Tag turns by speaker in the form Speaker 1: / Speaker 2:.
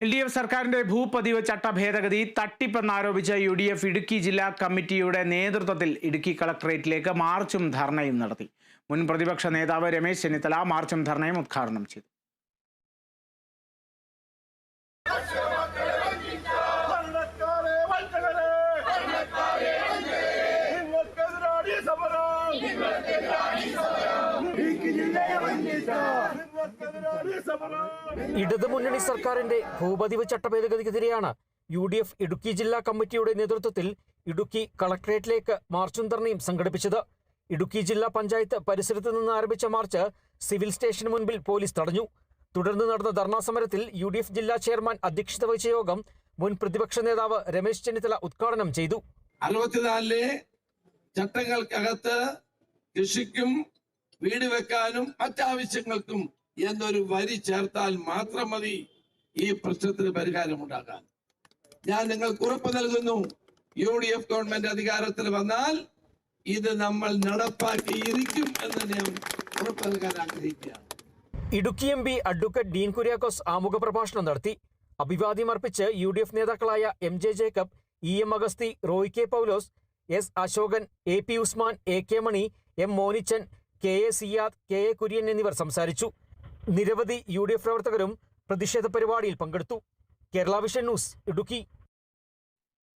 Speaker 1: LDF സർക്കാരിന്റെ ഭൂപതിവ് ചട്ട ഭേദഗതി തട്ടിപ്പെന്നാരോപിച്ച് UDF ഇടുക്കി ജില്ലാ കമ്മിറ്റിയുടെ നേതൃത്വത്തിൽ ഇടുക്കി കളക്ടറേറ്റിലേക്ക് മാർച്ചും ധർണയും നടത്തി. മുൻ പ്രതിപക്ഷ നേതാവ് രമേശ് ചെന്നിത്തല മാർച്ചും ധർണയും ഉദ്ഘാടനം ചെയ്തു.
Speaker 2: ഇടതുമുന്നണി സർക്കാരിന്റെ ഭൂപതിവ് ചട്ടഭേദഗതിക്കെതിരെയാണ് UDF ഇടുക്കി ജില്ലാ കമ്മിറ്റിയുടെ നേതൃത്വത്തിൽ ഇടുക്കി കളക്ടറേറ്റിലേക്ക് മാർച്ചും ധർണയും സംഘടിപ്പിച്ചത്. ഇടുക്കി ജില്ലാ പഞ്ചായത്ത് പരിസരത്ത് നിന്ന് ആരംഭിച്ച മാർച്ച് സിവിൽ സ്റ്റേഷന് മുൻപിൽ പോലീസ് തടഞ്ഞു. തുടർന്ന് നടന്ന ധർണാ സമരത്തിൽ UDF ജില്ലാ ചെയർമാൻ അധ്യക്ഷത വഹിച്ച യോഗം മുൻ പ്രതിപക്ഷ നേതാവ് രമേശ് ചെന്നിത്തല ഉദ്ഘാടനം ചെയ്തു.
Speaker 3: 64 ചട്ടങ്ങൾക്കകത്ത് കൃഷിക്കും വീട് വെക്കാനും മറ്റാവശ്യങ്ങൾക്കും എന്നൊരു വരി ചേർത്താൽ മാത്രം മതി ഈ പ്രശ്നത്തിന് പരിഹാരമുണ്ടാകാൻ. ഞാൻ നിങ്ങൾക്ക് ഉറപ്പ് നൽകുന്നു, UDF ഗവൺമെന്റ് അധികാരത്തിൽ വന്നാൽ ഇത് നമ്മൾ നടപ്പാക്കിയിരിക്കും എന്ന് ഞാൻ ഉറപ്പ് നൽകാൻ ആഗ്രഹിക്കുകയാണ്.
Speaker 2: ഇടുക്കി MP അഡ്വക്കേറ്റ് ഡീൻ കുര്യാക്കോസ് ആമുഖ പ്രഭാഷണം നടത്തി. അഭിവാദ്യം അർപ്പിച്ച് UDF നേതാക്കളായ MJ Jacob, EM Agasthy, Roy K Paulose, S Ashokan, AP Usman, AK Mani, M Monichan, KA Siyad, KA Kurian എന്നിവർ സംസാരിച്ചു. നിരവധി UDF പ്രവർത്തകരും പ്രതിഷേധ പരിപാടിയിൽ പങ്കെടുത്തു. Kerala vision news, Idukki.